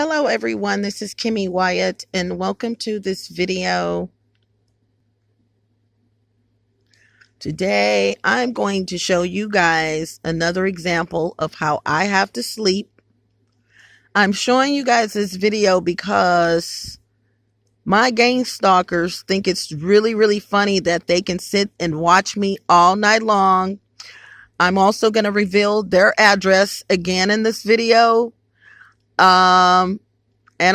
Hello everyone, this is Kimmy Wyatt and welcome to this video. Today I'm going to show you guys another example of how I have to sleep. I'm showing you guys this video because my gang stalkers think it's really funny that they can sit and watch me all night long. I'm also going to reveal their address again in this video. And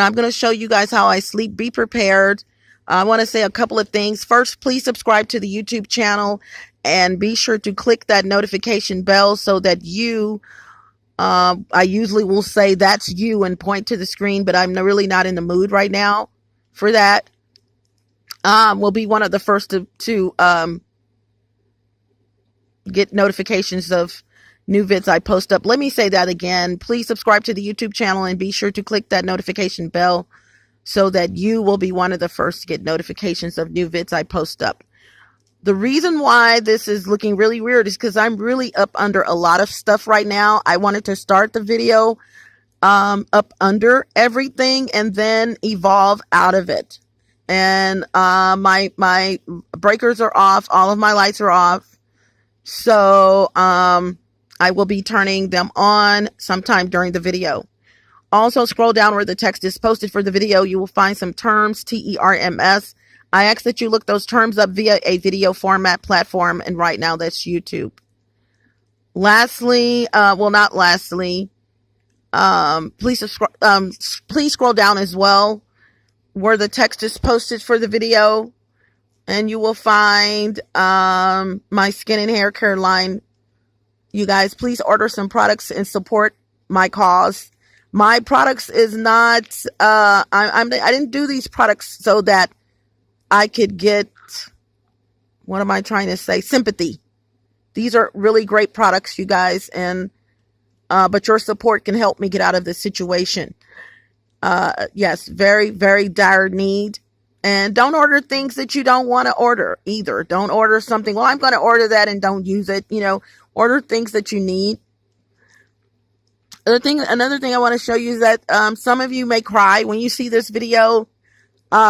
I'm going to show you guys how I sleep. Be prepared. I want to say a couple of things. First, please subscribe to the YouTube channel and be sure to click that notification bell so that you, I usually will say that's you and point to the screen, but I'm really not in the mood right now for that. Will be one of the first to get notifications of new vids I post up. Let me say that again. Please subscribe to the YouTube channel and be sure to click that notification bell so that you will be one of the first to get notifications of new vids I post up. The reason why this is looking really weird is because I'm really up under a lot of stuff right now. I wanted to start the video up under everything and then evolve out of it. And my breakers are off. All of my lights are off. So I will be turning them on sometime during the video. Also, scroll down where the text is posted for the video. You will find some terms, TERMS. I ask that you look those terms up via a video format platform, and right now that's YouTube. Lastly, please scroll down as well where the text is posted for the video, and you will find my skin and hair care line. You guys, please order some products and support my cause. My products is not, I didn't do these products so that I could get, what am I trying to say? Sympathy. These are really great products, you guys. And, but your support can help me get out of this situation. Yes, very dire need. And don't order things that you don't want to order either. Don't order something, well, I'm going to order that and don't use it, order things that you need. Another thing I want to show you is that some of you may cry when you see this video.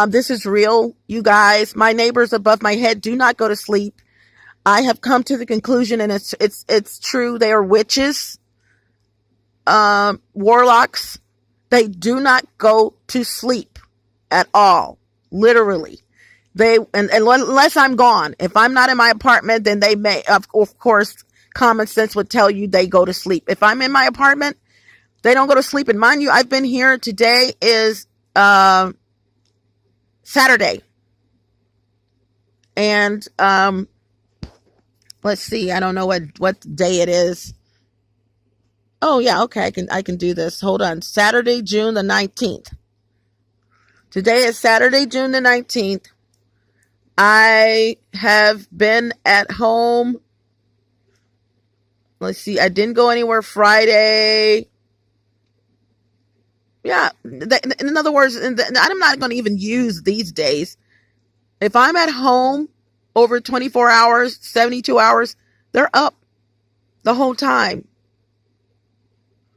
This is real, you guys. My neighbors above my head do not go to sleep. I have come to the conclusion, and it's true. They are witches, warlocks. They do not go to sleep at all, literally. Unless I'm gone. If I'm not in my apartment, then they may, of course, common sense would tell you they go to sleep. If I'm in my apartment, they don't go to sleep. And mind you, I've been here. Today is Saturday. And let's see. I don't know what day it is. Oh yeah, okay. I can do this. Hold on. Saturday, June the 19th. Today is Saturday, June the 19th. I have been at home. Let's see. I didn't go anywhere Friday. Yeah. In other words, I'm not going to even use these days. If I'm at home over 24 hours, 72 hours, they're up the whole time.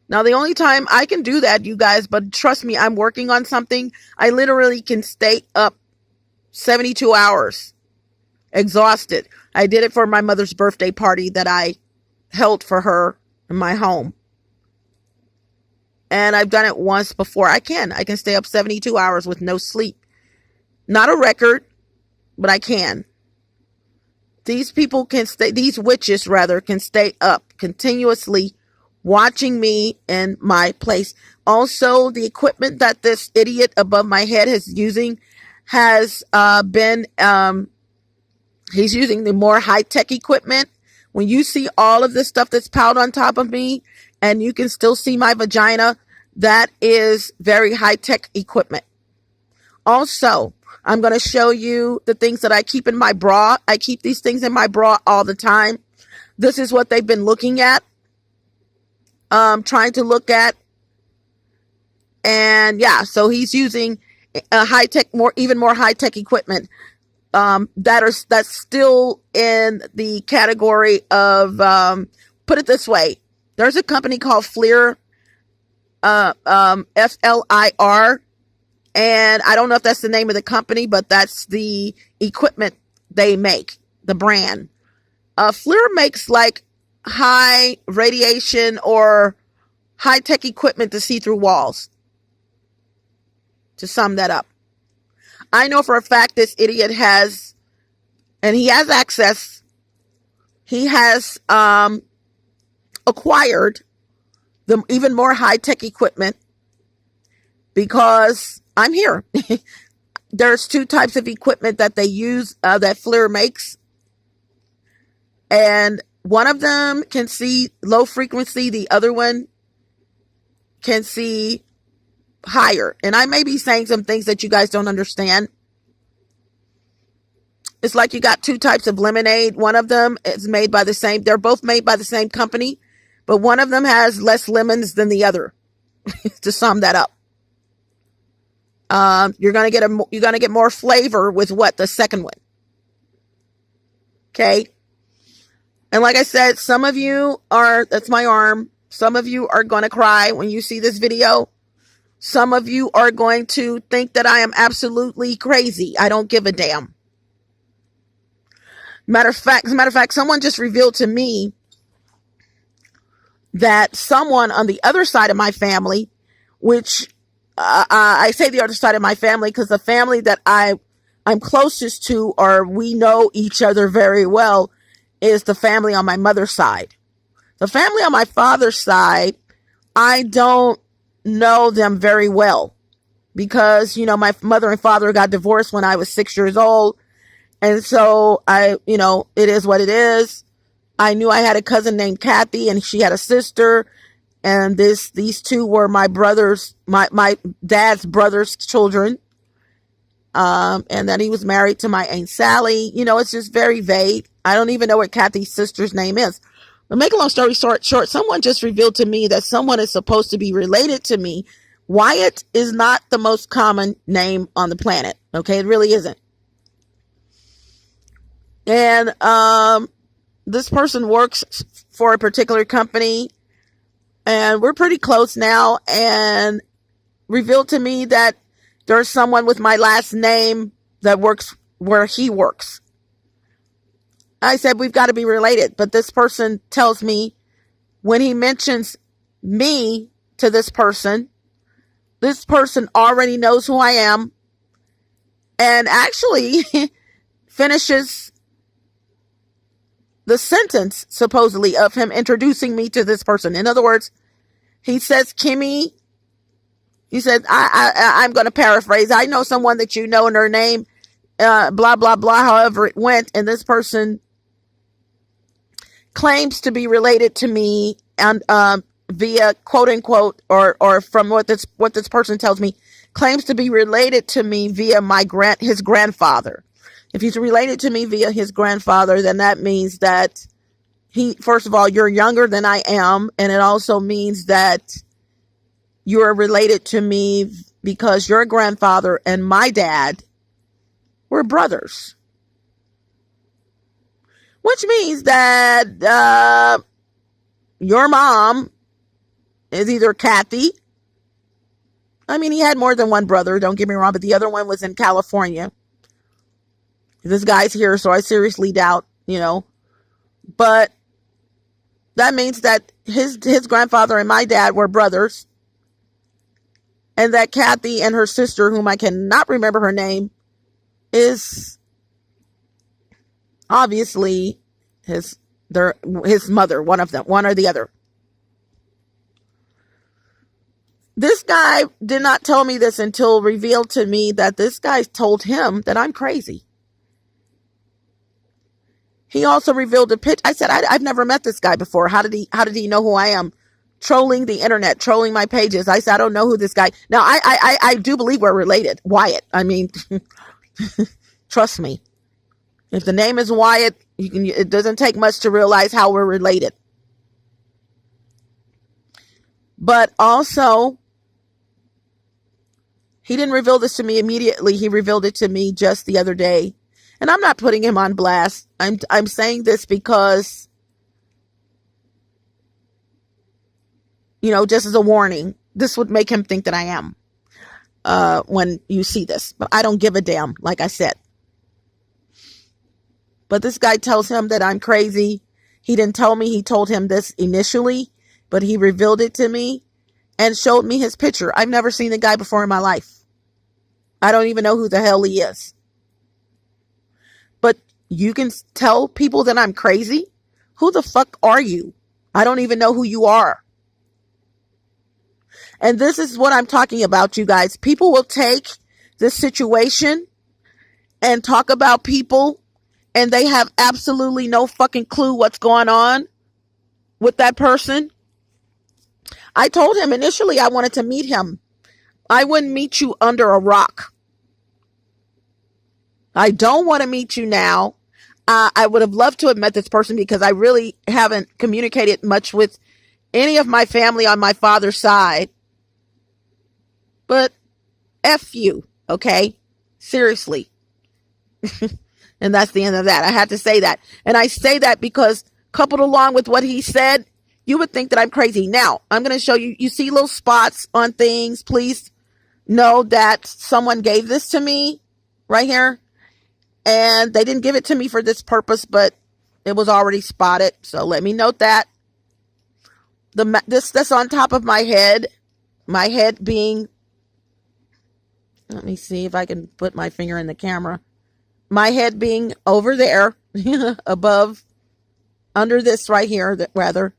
Now, the only time I can do that, you guys, but trust me, I'm working on something. I literally can stay up 72 hours, exhausted. I did it for my mother's birthday party that I held for her in my home. And I've done it once before. I can stay up 72 hours with no sleep. Not a record, but I can. These people can stay, these witches rather, can stay up continuously watching me in my place. Also, the equipment that this idiot above my head is using has been, he's using the more high-tech equipment. When you see all of this stuff that's piled on top of me and you can still see my vagina, that is very high-tech equipment. Also, I'm going to show you the things that I keep in my bra. I keep these things in my bra all the time. This is what they've been looking at. Trying to look at. And yeah, so he's using a high-tech, even more high-tech equipment. That's still in the category of, put it this way. There's a company called FLIR FLIR. And I don't know if that's the name of the company, but that's the equipment they make, the brand. FLIR makes like high radiation or high-tech equipment to see through walls. To sum that up. I know for a fact this idiot has, and he has access, he has acquired the even more high-tech equipment because I'm here. There's two types of equipment that they use, that FLIR makes. And one of them can see low frequency. The other one can see higher. And I may be saying some things that you guys don't understand. It's like you got two types of lemonade. One of them is made by the same, they're both made by the same company, but one of them has less lemons than the other. To sum that up. You're going to get more flavor with what? The second one. Okay. And like I said, some of you are, that's my arm. Some of you are going to cry when you see this video. Some of you are going to think that I am absolutely crazy. I don't give a damn. As a matter of fact, someone just revealed to me that someone on the other side of my family, which I say the other side of my family because the family that I'm closest to, or we know each other very well, is the family on my mother's side. The family on my father's side, I don't know them very well because, you know, my mother and father got divorced when I was 6 years old. And so it is what it is. I knew I had a cousin named Kathy and she had a sister. And these two were my brothers, my dad's brother's children. And then he was married to my Aunt Sally. You know, it's just very vague. I don't even know what Kathy's sister's name is. But make a long story short, someone just revealed to me that someone is supposed to be related to me. Wyatt is not the most common name on the planet. Okay, it really isn't. And this person works for a particular company. And we're pretty close now. And revealed to me that there's someone with my last name that works where he works. I said, we've got to be related. But this person tells me when he mentions me to this person already knows who I am and actually finishes the sentence, supposedly, of him introducing me to this person. In other words, he says, Kimmy, he said, I'm going to paraphrase. I know someone that you know in her name, blah, blah, blah, however it went. And this person claims to be related to me and via quote unquote, or from what this person tells me, claims to be related to me via his grandfather. If he's related to me via his grandfather, then that means that first of all, you're younger than I am. And it also means that you're related to me because your grandfather and my dad were brothers. Which means that your mom is either Kathy. I mean, he had more than one brother, don't get me wrong, but the other one was in California. This guy's here, so I seriously doubt, But that means that his grandfather and my dad were brothers. And that Kathy and her sister, whom I cannot remember her name, is obviously his mother, one of them, one or the other. This guy did not tell me this until revealed to me that this guy told him that I'm crazy. He also revealed a pitch. I said, I've never met this guy before. How did he know who I am? Trolling the internet, trolling my pages. I said, I don't know who this guy. Now, I do believe we're related. Wyatt. I mean, trust me. If the name is Wyatt, it doesn't take much to realize how we're related. But also, he didn't reveal this to me immediately. He revealed it to me just the other day. And I'm not putting him on blast. I'm saying this because, just as a warning, this would make him think that I am when you see this. But I don't give a damn, like I said. But this guy tells him that I'm crazy. He didn't tell me he told him this initially, but he revealed it to me and showed me his picture. I've never seen the guy before in my life. I don't even know who the hell he is. But you can tell people that I'm crazy? Who the fuck are you? I don't even know who you are. And this is what I'm talking about, you guys. People will take this situation and talk about people, and they have absolutely no fucking clue what's going on with that person. I told him initially I wanted to meet him. I wouldn't meet you under a rock. I don't want to meet you now. I would have loved to have met this person because I really haven't communicated much with any of my family on my father's side. But F you, okay? Seriously. And that's the end of that. I had to say that. And I say that because coupled along with what he said, you would think that I'm crazy. Now, I'm going to show you. You see little spots on things. Please know that someone gave this to me right here. And they didn't give it to me for this purpose, but it was already spotted. So let me note that. This on top of my head being, let me see if I can put my finger in the camera. My head being over there, above, under this right here, rather,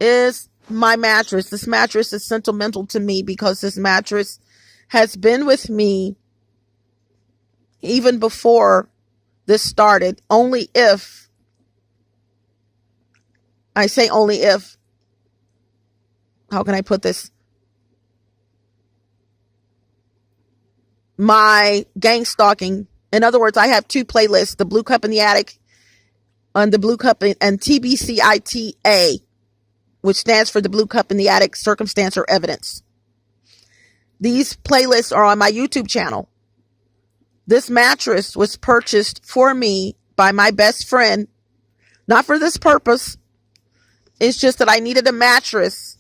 is my mattress. This mattress is sentimental to me because this mattress has been with me even before this started. Only if, I say only if, how can I put this? My gang stalking. In other words, I have two playlists, the Blue Cup in the Attic and the Blue Cup and TBCITA, which stands for the Blue Cup in the Attic Circumstance or Evidence. These playlists are on my YouTube channel. This mattress was purchased for me by my best friend, not for this purpose. It's just that I needed a mattress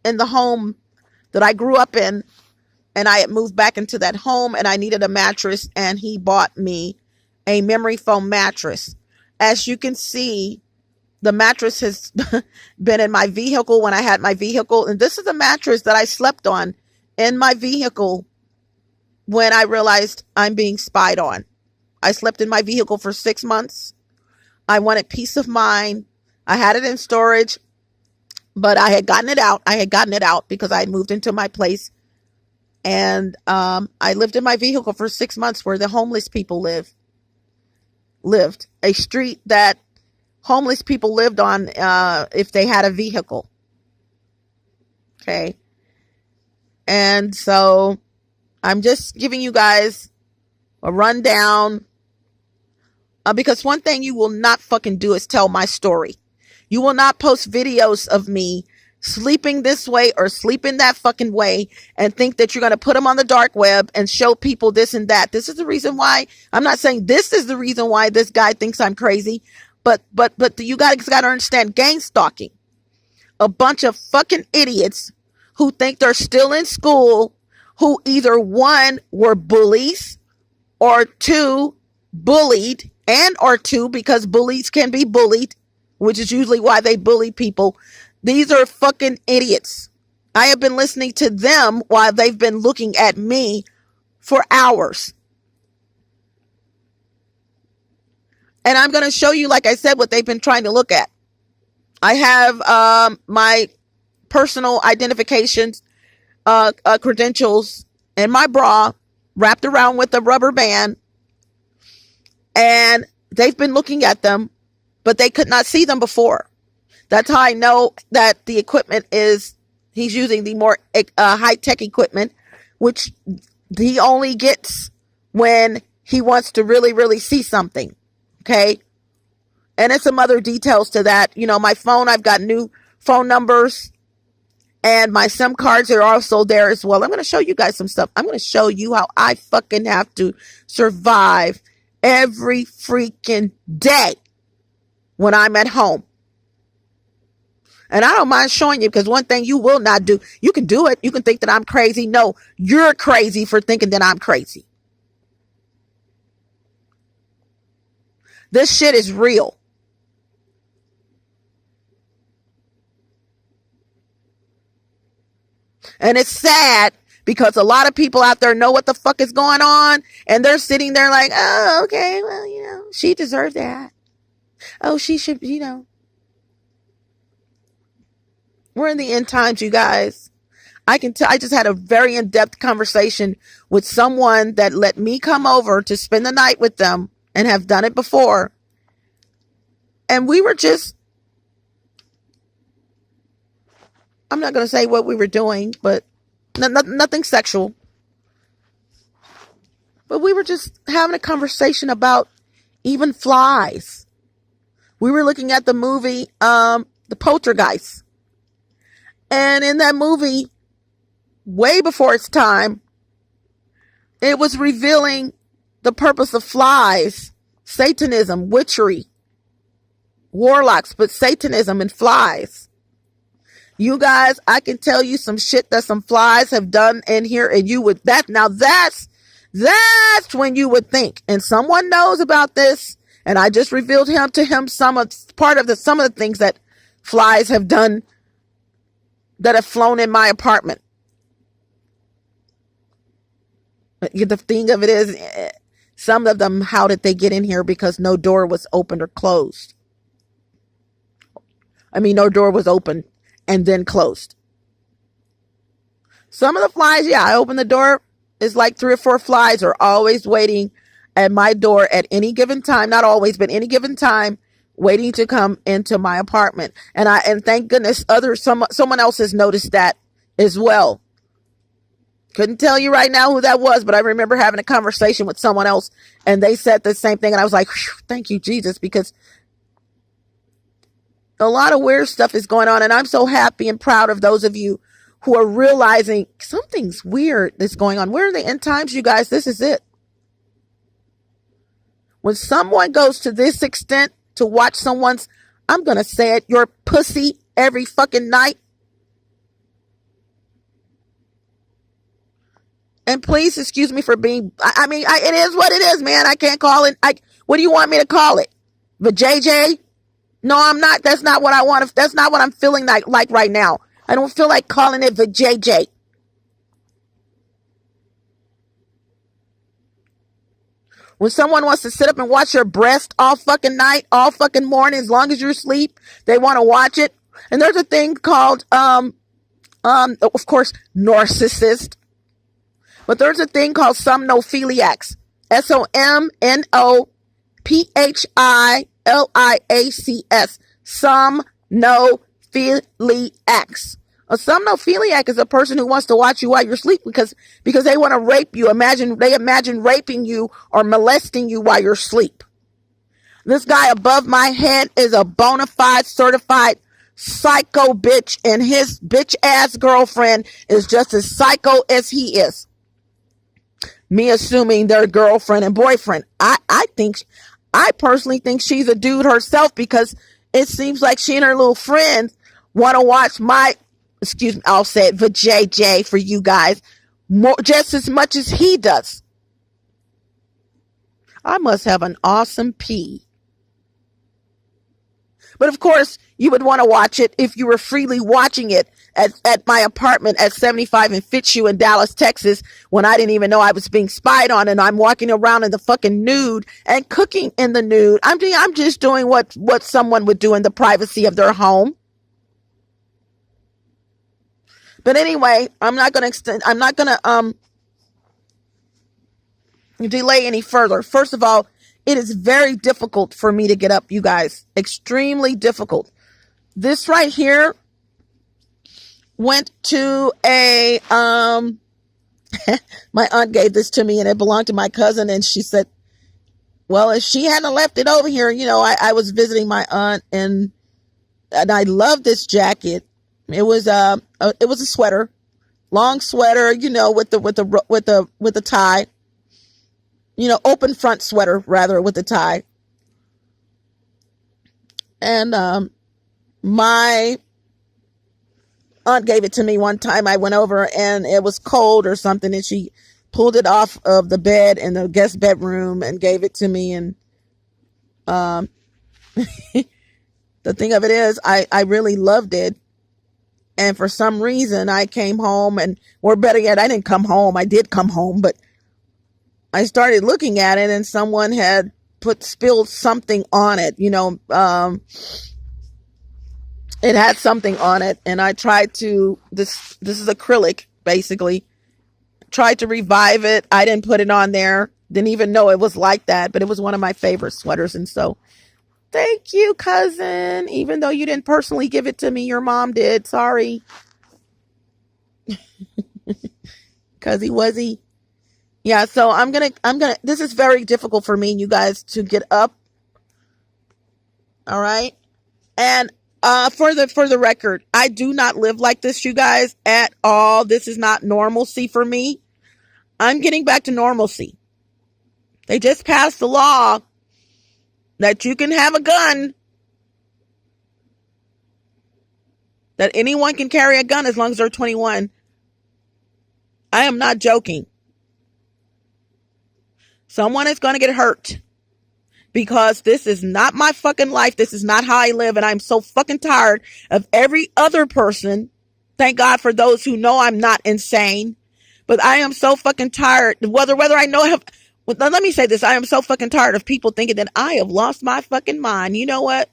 in the home that I grew up in. And I had moved back into that home and I needed a mattress, and he bought me a memory foam mattress. As you can see, the mattress has been in my vehicle when I had my vehicle. And this is a mattress that I slept on in my vehicle when I realized I'm being spied on. I slept in my vehicle for 6 months. I wanted peace of mind. I had it in storage, but I had gotten it out. I had gotten it out because I had moved into my place. And I lived in my vehicle for 6 months where the homeless people lived. A street that homeless people lived on if they had a vehicle. Okay. And so I'm just giving you guys a rundown. Because one thing you will not fucking do is tell my story. You will not post videos of me sleeping this way or sleeping that fucking way and think that you're going to put them on the dark web and show people this and that. This is the reason why. I'm not saying this is the reason why this guy thinks I'm crazy, but you guys got to understand gang stalking. A bunch of fucking idiots who think they're still in school, who either one were bullies or two bullied, and or two, because bullies can be bullied, which is usually why they bully people. These are fucking idiots. I have been listening to them while they've been looking at me for hours. And I'm going to show you, like I said, what they've been trying to look at. I have my personal identifications, credentials in my bra wrapped around with a rubber band. And they've been looking at them, but they could not see them before. That's how I know that the equipment he's using the more high-tech equipment, which he only gets when he wants to really, really see something. Okay. And there's some other details to that. You know, my phone, I've got new phone numbers, and my SIM cards are also there as well. I'm going to show you guys some stuff. I'm going to show you how I fucking have to survive every freaking day when I'm at home. And I don't mind showing you, because one thing you will not do, you can do it. You can think that I'm crazy. No, you're crazy for thinking that I'm crazy. This shit is real. And it's sad because a lot of people out there know what the fuck is going on, and they're sitting there like, oh, okay, well, she deserved that. Oh, she should, We're in the end times, you guys. I can tell. I just had a very in-depth conversation with someone that let me come over to spend the night with them and have done it before. And we were just, I'm not going to say what we were doing, but nothing sexual. But we were just having a conversation about even flies. We were looking at the movie, The Poltergeist. And in that movie, way before its time, it was revealing the purpose of flies, Satanism, witchery, warlocks, but Satanism and flies. You guys, I can tell you some shit that some flies have done in here, and you would, that's when you would think, and someone knows about this, and I just revealed to him some of the things that flies have done that have flown in my apartment. The thing of it is, some of them, how did they get in here? Because no door was opened or closed. No door was open and then closed. Some of the flies, I open the door. It's like 3 or 4 flies are always waiting at my door at any given time. Not always, but any given time, waiting to come into my apartment. And thank goodness someone else has noticed that as well. Couldn't tell you right now who that was, but I remember having a conversation with someone else, and they said the same thing. And I was like, thank you, Jesus, because a lot of weird stuff is going on. And I'm so happy and proud of those of you who are realizing something's weird that's going on. We're in the end times, you guys. This is it. When someone goes to this extent to watch someone's, I'm going to say it, your pussy every fucking night. And please excuse me for being, it is what it is, man. I can't call it. What do you want me to call it? The JJ? No, I'm not. That's not what I want. That's not what I'm feeling like right now. I don't feel like calling it the JJ. When someone wants to sit up and watch your breast all fucking night, all fucking morning, as long as you're asleep, they want to watch it. And there's a thing called, of course, narcissist. But there's a thing called somnophiliacs. SOMNOPHILIACS. Somnophiliacs. A somnophiliac is a person who wants to watch you while you're asleep because they want to rape you. They imagine raping you or molesting you while you're asleep. This guy above my head is a bona fide certified psycho bitch, and his bitch ass girlfriend is just as psycho as he is. Me assuming they're girlfriend and boyfriend. I personally think she's a dude herself, because it seems like she and her little friends want to watch I'll say it, the JJ for you guys, just as much as he does. I must have an awesome pee. But of course, you would want to watch it if you were freely watching it at my apartment at 75 and Fitzhugh in Dallas, Texas, when I didn't even know I was being spied on, and I'm walking around in the fucking nude and cooking in the nude. I'm just doing what someone would do in the privacy of their home. But anyway, I'm not going to delay any further. First of all, it is very difficult for me to get up, you guys. Extremely difficult. This right here went to a, my aunt gave this to me, and it belonged to my cousin. And she said, well, if she hadn't left it over here, I was visiting my aunt, and I love this jacket. It was a sweater, long sweater, with the tie, open front sweater rather, with the tie. And, my aunt gave it to me one time. I went over and it was cold or something, and she pulled it off of the bed in the guest bedroom and gave it to me. And the thing of it is, I really loved it. And for some reason, I came home, or better yet, I didn't come home. I did come home, but I started looking at it, and someone had spilled something on it. It had something on it, and I tried to. This is acrylic, basically. Tried to revive it. I didn't put it on there. Didn't even know it was like that, but it was one of my favorite sweaters, and so. Thank you, cousin. Even though you didn't personally give it to me, your mom did. Sorry. Cuzzy wuzzy. Yeah, so I'm gonna, this is very difficult for me, you guys, to get up. All right. And, for the record, I do not live like this, you guys, at all. This is not normalcy for me. I'm getting back to normalcy. They just passed the law that you can have a gun, that anyone can carry a gun as long as they're 21. I am not joking. Someone is going to get hurt because this is not my fucking life. This is not how I live. And I'm so fucking tired of every other person. Thank God for those who know I'm not insane, but I am so fucking tired. Whether I know let me say this. I am so fucking tired of people thinking that I have lost my fucking mind. You know what?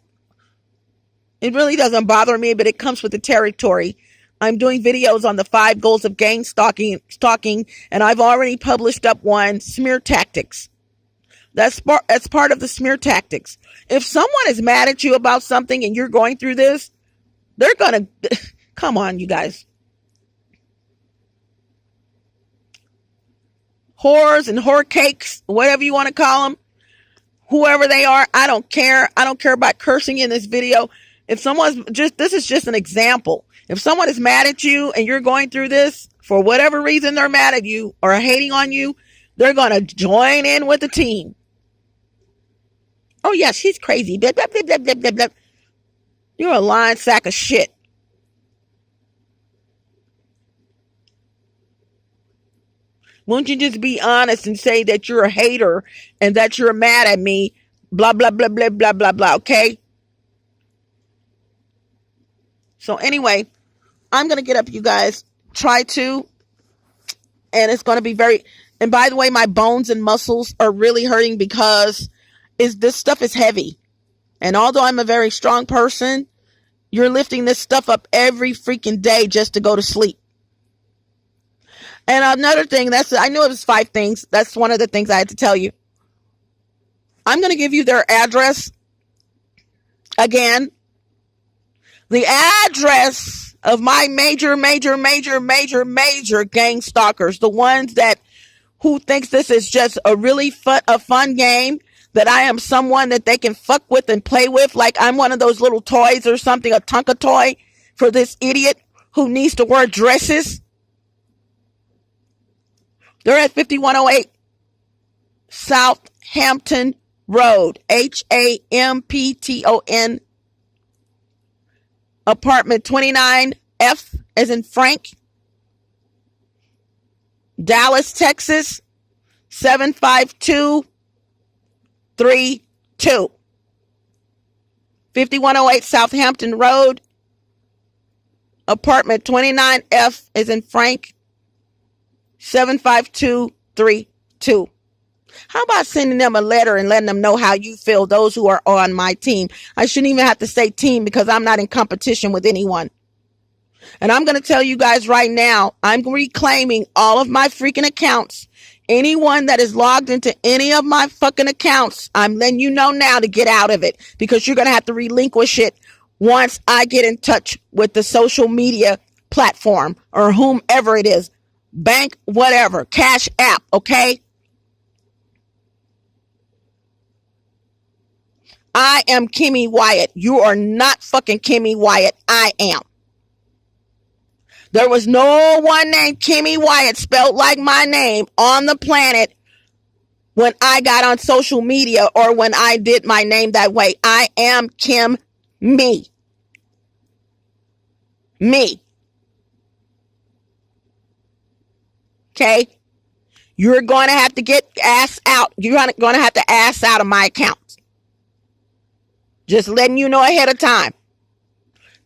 It really doesn't bother me, but it comes with the territory. I'm doing videos on the 5 goals of gang stalking, and I've already published up one, smear tactics. That's part of the smear tactics. If someone is mad at you about something and you're going through this, they're going to, come on, you guys. Whores and whore cakes, whatever you want to call them, whoever they are, I don't care. I don't care about cursing in this video. If someone's this is just an example. If someone is mad at you and you're going through this, for whatever reason they're mad at you or hating on you, they're going to join in with the team. Oh yeah, she's crazy. Blah, blah, blah, blah, blah, blah. You're a lying sack of shit. Won't you just be honest and say that you're a hater and that you're mad at me? Blah, blah, blah, blah, blah, blah, blah. Okay? So anyway, I'm going to get up, you guys. Try to. And it's going to be and by the way, my bones and muscles are really hurting because this stuff is heavy. And although I'm a very strong person, you're lifting this stuff up every freaking day just to go to sleep. And another thing, I knew it was 5 things. That's one of the things I had to tell you. I'm going to give you their address again. The address of my major gang stalkers. The ones who thinks this is just a really fun game. That I am someone that they can fuck with and play with. Like I'm one of those little toys or something. A Tonka toy for this idiot who needs to wear dresses. They're at 5108 Southampton Road, Hampton, apartment 29, F as in Frank, Dallas, Texas, 75232. 5108 Southampton Road, apartment 29, F as in Frank, 75232. How about sending them a letter and letting them know how you feel, those who are on my team? I shouldn't even have to say team because I'm not in competition with anyone. And I'm going to tell you guys right now, I'm reclaiming all of my freaking accounts. Anyone that is logged into any of my fucking accounts, I'm letting you know now to get out of it because you're going to have to relinquish it once I get in touch with the social media platform or whomever it is. Bank, whatever, Cash App, okay? I am Kimmy Wyatt. You are not fucking Kimmy Wyatt. I am. There was no one named Kimmy Wyatt spelled like my name on the planet when I got on social media or when I did my name that way. I am Kim Me. Me. Okay? You're going to have to get ass out. You're going to have to ass out of my account. Just letting you know ahead of time.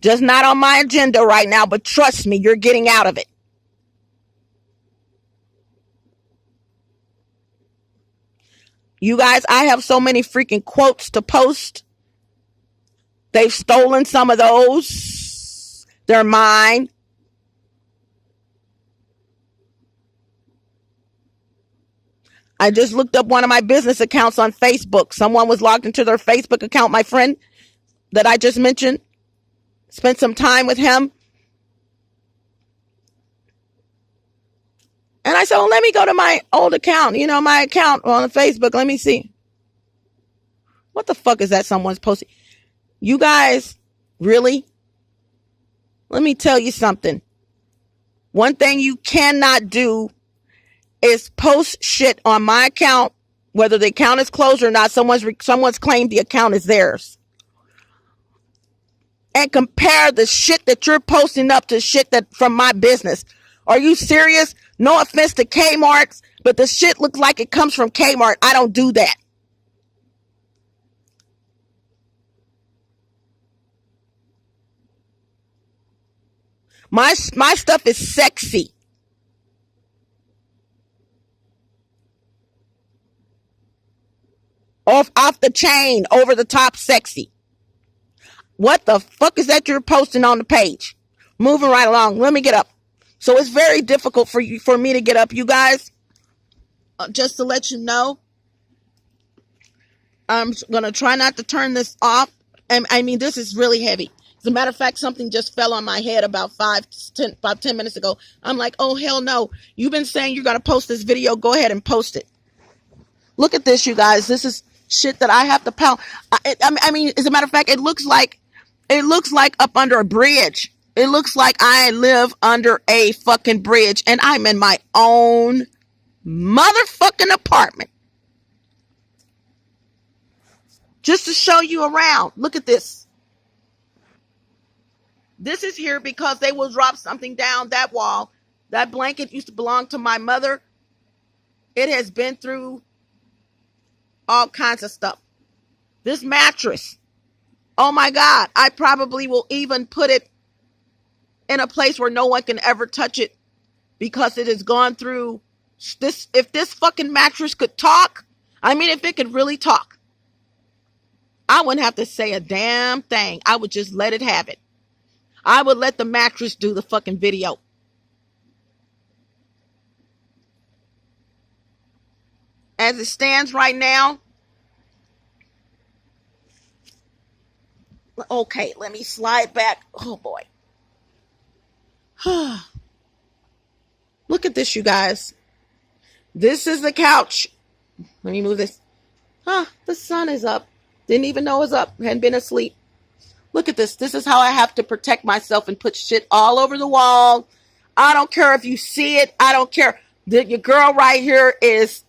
Just not on my agenda right now, but trust me, you're getting out of it. You guys, I have so many freaking quotes to post. They've stolen some of those. They're mine. I just looked up one of my business accounts on Facebook. Someone was logged into their Facebook account. My friend that I just mentioned, spent some time with him. And I said, well, let me go to my old account, my account on Facebook. Let me see. What the fuck is that someone's posting? You guys, really? Let me tell you something. One thing you cannot do is post shit on my account, whether the account is closed or not. Someone's claimed the account is theirs. And compare the shit that you're posting up to shit that from my business. Are you serious? No offense to Kmart, but the shit looks like it comes from Kmart. I don't do that. My stuff is sexy. Off the chain, over the top sexy. What the fuck is that you're posting on the page? Moving right along. Let me get up. So it's very difficult for me to get up, you guys. Just to let you know, I'm going to try not to turn this off. And I mean, this is really heavy. As a matter of fact, something just fell on my head about 10 minutes ago. I'm like, oh, hell no. You've been saying you're going to post this video. Go ahead and post it. Look at this, you guys. This is shit that I have to pound. I mean, as a matter of fact, it looks like up under a bridge. It looks like I live under a fucking bridge and I'm in my own motherfucking apartment. Just to show you around. Look at this. This is here because they will drop something down that wall. That blanket used to belong to my mother. It has been through all kinds of stuff. This mattress. Oh my God. I probably will even put it in a place where no one can ever touch it because it has gone through this. If this fucking mattress could talk, I mean, if it could really talk, I wouldn't have to say a damn thing. I would just let it have it. I would let the mattress do the fucking video. As it stands right now. Okay, let me slide back. Oh boy. Look at this, you guys. This is the couch. Let me move this. The sun is up. Didn't even know it was up. Hadn't been asleep. Look at this. This is how I have to protect myself and put shit all over the wall. I don't care if you see it. I don't care. Your girl right here is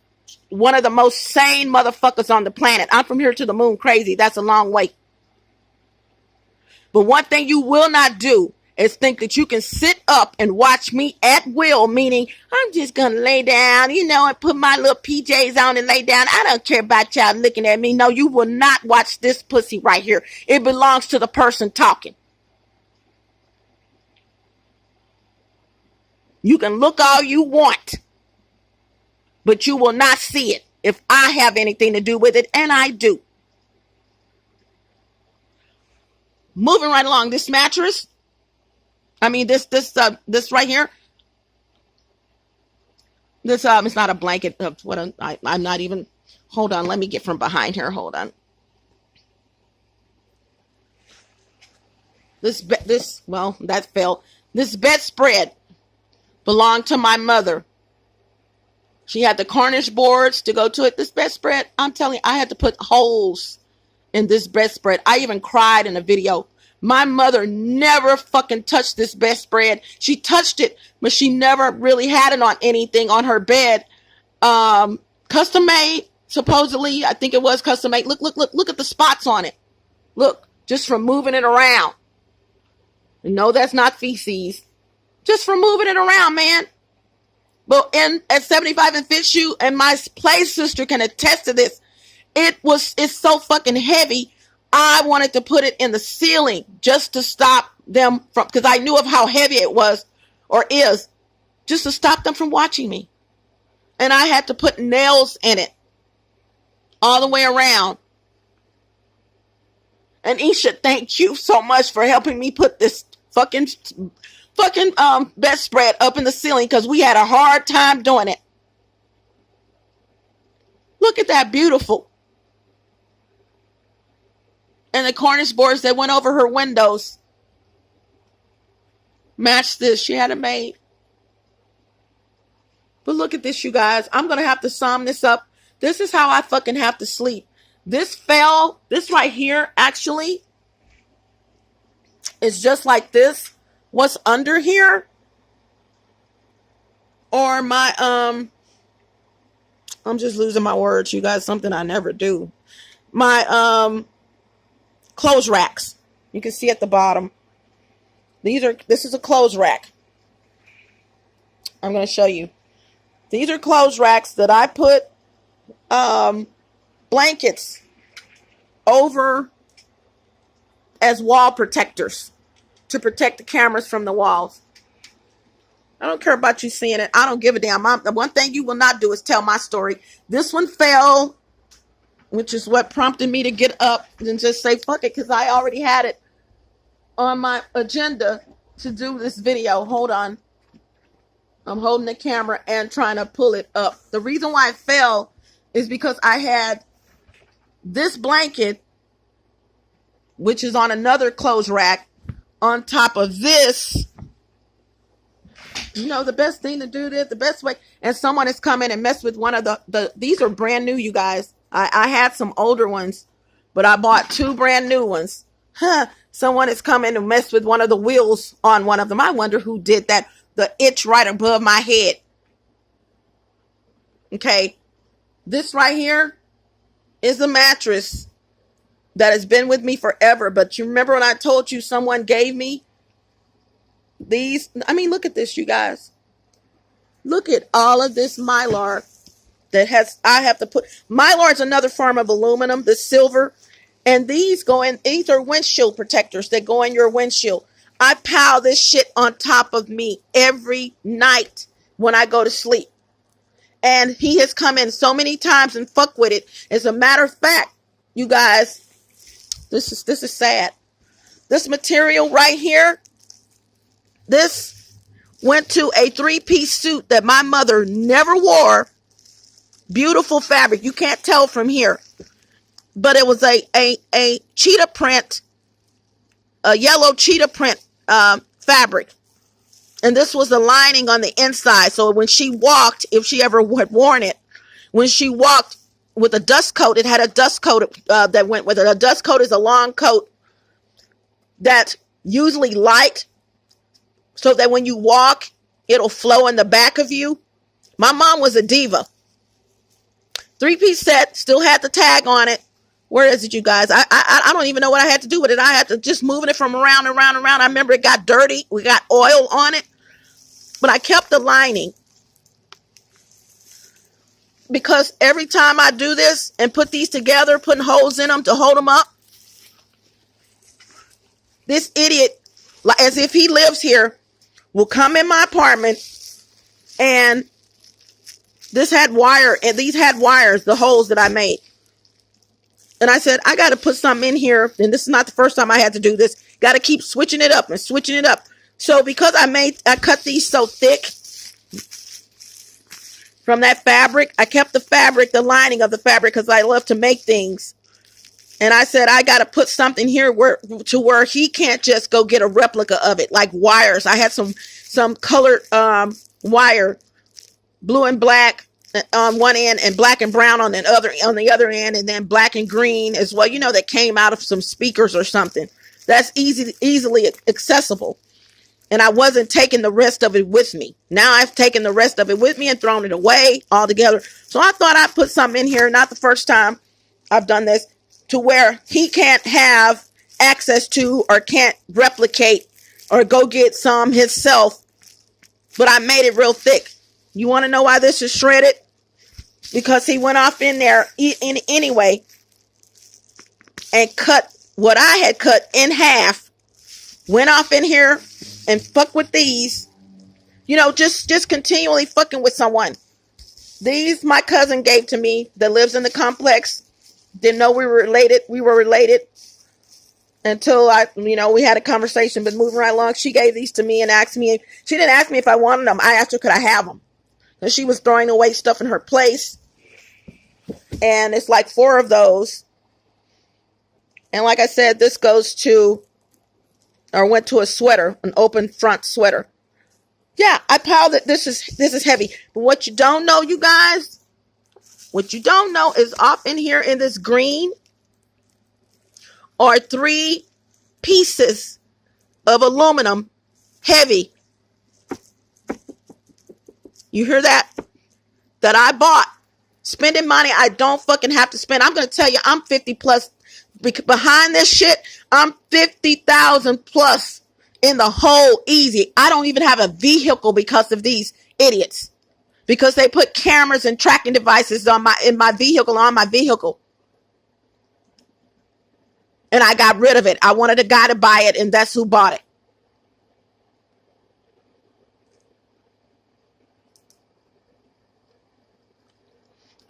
one of the most sane motherfuckers on the planet. I'm from here to the moon crazy. That's a long way. But one thing you will not do is think that you can sit up and watch me at will, meaning I'm just going to lay down, and put my little PJs on and lay down. I don't care about y'all looking at me. No, you will not watch this pussy right here. It belongs to the person talking. You can look all you want, but you will not see it if I have anything to do with it, and I do. Moving right along, this mattress. I mean, this right here. This it's not a blanket. I'm not even. Hold on, let me get from behind here. Hold on. That fell. This bedspread belonged to my mother. She had the Cornish boards to go to it. This bedspread, I'm telling you, I had to put holes in this bedspread. I even cried in a video. My mother never fucking touched this bedspread. She touched it, but she never really had it on anything on her bed. Custom made, supposedly. I think it was custom made. Look at the spots on it. Look, just from moving it around. No, that's not feces. Just from moving it around, man. But at 75 and Fitzhugh, and my play sister can attest to this, it's so fucking heavy. I wanted to put it in the ceiling just to stop them from, because I knew of how heavy it was or is, just to stop them from watching me. And I had to put nails in it all the way around. And Isha, thank you so much for helping me put this fucking bedspread up in the ceiling, because we had a hard time doing it. Look at that, beautiful. And the cornice boards that went over her windows matched this. She had it made. But look at this, you guys. I'm going to have to sum this up. This is how I fucking have to sleep. This right here, actually, is just like this. What's under here, or my, I'm just losing my words, you guys, something I never do. My, clothes racks. You can see at the bottom. This is a clothes rack. I'm going to show you. These are clothes racks that I put blankets over as wall protectors to protect the cameras from the walls. I don't care about you seeing it. I don't give a damn. The one thing you will not do is tell my story. This one fell, which is what prompted me to get up and just say fuck it, because I already had it on my agenda to do this video. Hold on. I'm holding the camera and trying to pull it up. The reason why it fell is because I had this blanket, which is on another clothes rack, on top of this. You know, the best thing to do this, the best way, and someone has come in and messed with one of these are brand new, you guys. I had some older ones, but I bought 2 brand new ones. Someone has come in and messed with one of the wheels on one of them. I wonder who did that. The itch right above my head. Okay. This right here is a mattress that has been with me forever. But you remember when I told you someone gave me these? I mean, look at this, you guys. Look at all of this Mylar that I have to put. Mylar is another form of aluminum, the silver. And these are windshield protectors that go in your windshield. I pile this shit on top of me every night when I go to sleep. And he has come in so many times and fuck with it. As a matter of fact, you guys, this is sad. This material right here, this went to a 3-piece suit that my mother never wore. Beautiful fabric. You can't tell from here. But it was a cheetah print, a yellow cheetah print fabric. And this was the lining on the inside. So when she walked, if she ever had worn it, when she walked with a dust coat, it had a dust coat that went with it. A dust coat is a long coat that's usually light, so that when you walk, it'll flow in the back of you. My mom was a diva. 3-piece set, still had the tag on it. Where is it, you guys? I don't even know what I had to do with it. I had to just moving it from around and around and around. I remember it got dirty. We got oil on it. But I kept the lining. Because every time I do this and put these together, putting holes in them to hold them up, this idiot, as if he lives here, will come in my apartment, and this had wire, and these had wires, the holes that I made. And I said, I got to put something in here. And this is not the first time I had to do this. Got to keep switching it up and switching it up. So because I cut these so thick from that fabric, I kept the fabric, the lining of the fabric, because I love to make things. And I said, I got to put something here where he can't just go get a replica of it, like wires. I had some colored wire, blue and black on one end and black and brown on the other end, and then black and green as well. You know, that came out of some speakers or something. That's easily accessible. And I wasn't taking the rest of it with me. Now I've taken the rest of it with me and thrown it away altogether. So I thought I'd put something in here. Not the first time I've done this, to where he can't have access to or can't replicate or go get some himself. But I made it real thick. You want to know why this is shredded? Because he went off in there anyway and cut what I had cut in half. Went off in here and fucked with these. You know, just continually fucking with someone. These my cousin gave to me that lives in the complex. Didn't know we were related. We were related until we had a conversation. But moving right along, she gave these to me and asked me. She didn't ask me if I wanted them. I asked her, could I have them? And she was throwing away stuff in her place. And it's like 4 of those. And like I said, this goes to, or went to a sweater, an open front sweater. Yeah, I piled it. This is heavy. But what you don't know, you guys, what you don't know is off in here in this green are 3 pieces of aluminum, heavy. You hear that? That I bought. Spending money I don't fucking have to spend. I'm going to tell you, I'm 50 plus. Behind this shit, I'm 50,000 plus in the hole easy. I don't even have a vehicle because of these idiots. Because they put cameras and tracking devices in my vehicle, on my vehicle. And I got rid of it. I wanted a guy to buy it, and that's who bought it.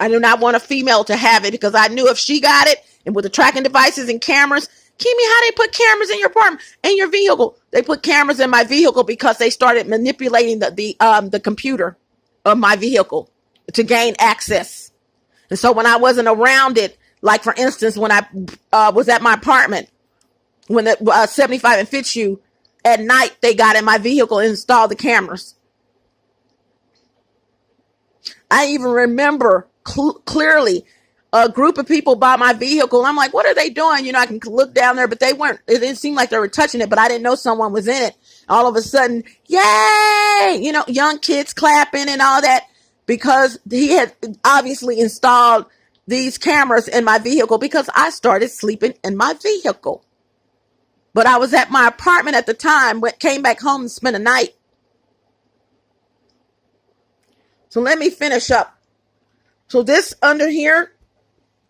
I do not want a female to have it because I knew if she got it, and with the tracking devices and cameras, Kimmy, how they put cameras in your apartment, in your vehicle? They put cameras in my vehicle because they started manipulating the computer of my vehicle to gain access. And so when I wasn't around it, like for instance, when I was at my apartment, when the 75 and Fitzhugh, at night they got in my vehicle and installed the cameras. I even remember clearly a group of people bought my vehicle. I'm like, what are they doing? You know, I can look down there, but they weren't. It didn't seem like they were touching it, but I didn't know someone was in it. All of a sudden, yay! You know, young kids clapping and all that because he had obviously installed these cameras in my vehicle because I started sleeping in my vehicle. But I was at my apartment at the time, came back home and spent a night. So let me finish up. So this under here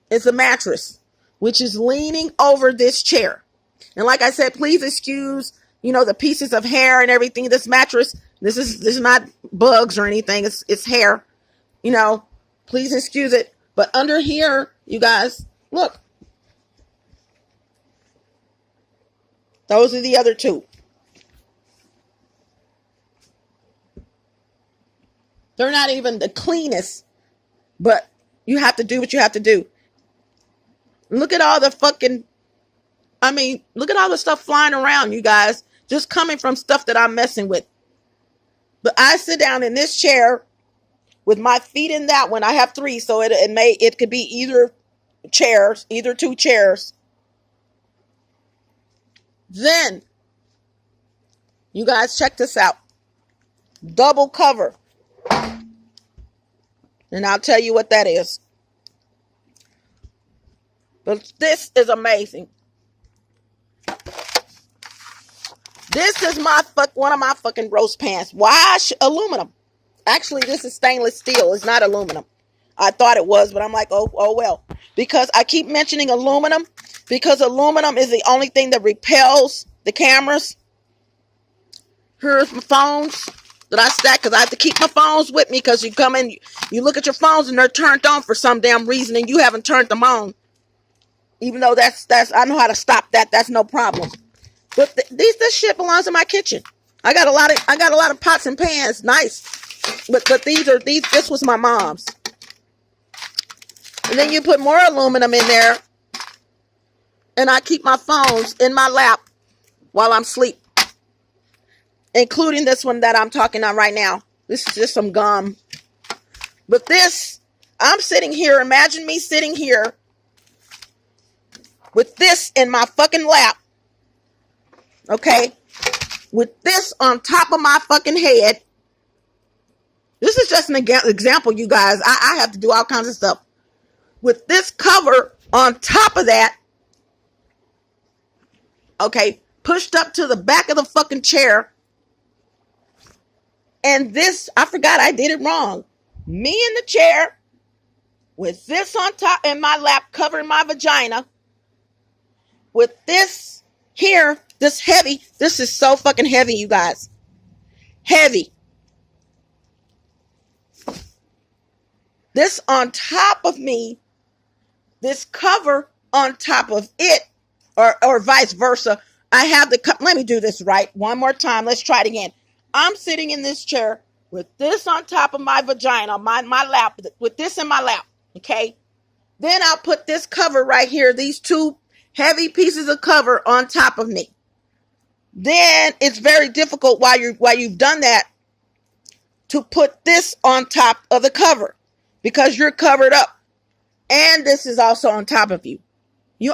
is a mattress, which is leaning over this chair. And like I said, please excuse, the pieces of hair and everything. This mattress, this is not bugs or anything. It's hair, please excuse it. But under here, you guys, look. Those are the other 2. They're not even the cleanest, but you have to do what you have to do. Look at all the look at all the stuff flying around, you guys, just coming from stuff that I'm messing with. But I sit down in this chair with my feet in that one. I have 3, so it could be either 2 chairs. Then, you guys, check this out. Double cover. And I'll tell you what that is. But this is amazing. This is one of my fucking roast pans. Why aluminum? Actually, this is stainless steel. It's not aluminum. I thought it was, but I'm like, oh well. Because I keep mentioning aluminum. Because aluminum is the only thing that repels the cameras. Here's my phones that I stack because I have to keep my phones with me because you come in, you look at your phones and they're turned on for some damn reason and you haven't turned them on. Even though that's I know how to stop that. That's no problem. But this shit belongs in my kitchen. I got a lot of pots and pans. Nice. But this was my mom's. And then you put more aluminum in there. And I keep my phones in my lap while I'm asleep. Including this one that I'm talking on right now. This is just some gum. But this, I'm sitting here. Imagine me sitting here with this in my fucking lap. Okay? With this on top of my fucking head. This is just an example, you guys. I have to do all kinds of stuff. With this cover on top of that. Okay? Pushed up to the back of the fucking chair. And this, I forgot I did it wrong. Me in the chair with this on top in my lap covering my vagina. With this here, this heavy. This is so fucking heavy, you guys. Heavy. This on top of me. This cover on top of it. Or vice versa. I have the, let me do this right. One more time. Let's try it again. I'm sitting in this chair with this on top of my vagina, my lap, with this in my lap. Okay. Then I'll put this cover right here. These two heavy pieces of cover on top of me. Then it's very difficult while you've done that to put this on top of the cover because you're covered up. And this is also on top of you.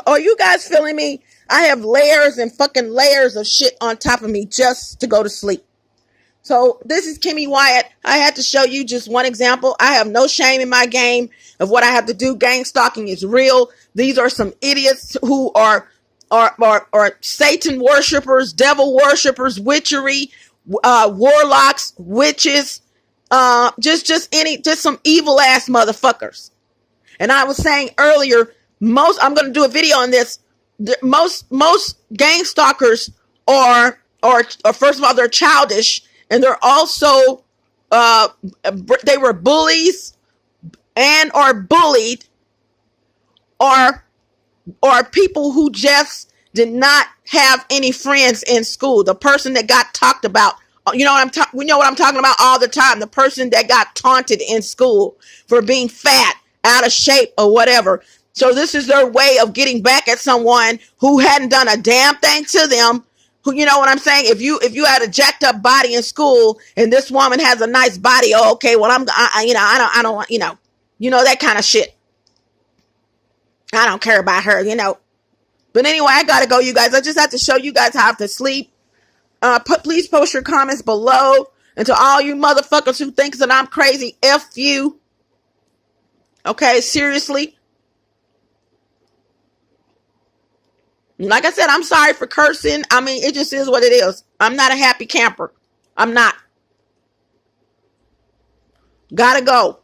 Are you guys feeling me? I have layers and fucking layers of shit on top of me just to go to sleep. So this is Kimmy Wyatt. I had to show you just one example. I have no shame in my game of what I have to do. Gang stalking is real. These are some idiots who are Satan worshipers, devil worshipers, witchery, warlocks, witches, just some evil ass motherfuckers. And I was saying earlier, I'm going to do a video on this. Most gang stalkers are first of all, they're childish, and they're also they were bullies and are bullied, or people who just did not have any friends in school. The person that got talked about, we know what I'm talking about all the time. The person that got taunted in school for being fat, out of shape, or whatever. So this is their way of getting back at someone who hadn't done a damn thing to them. Who, you know what I'm saying? If you had a jacked up body in school and this woman has a nice body, oh, okay, well, I don't want, that kind of shit. I don't care about her, But anyway, I gotta go, you guys. I just have to show you guys how to sleep. Please post your comments below. And to all you motherfuckers who thinks that I'm crazy, F you. Okay, seriously. Like I said, I'm sorry for cursing. I mean, it just is what it is. I'm not a happy camper. I'm not. Gotta go.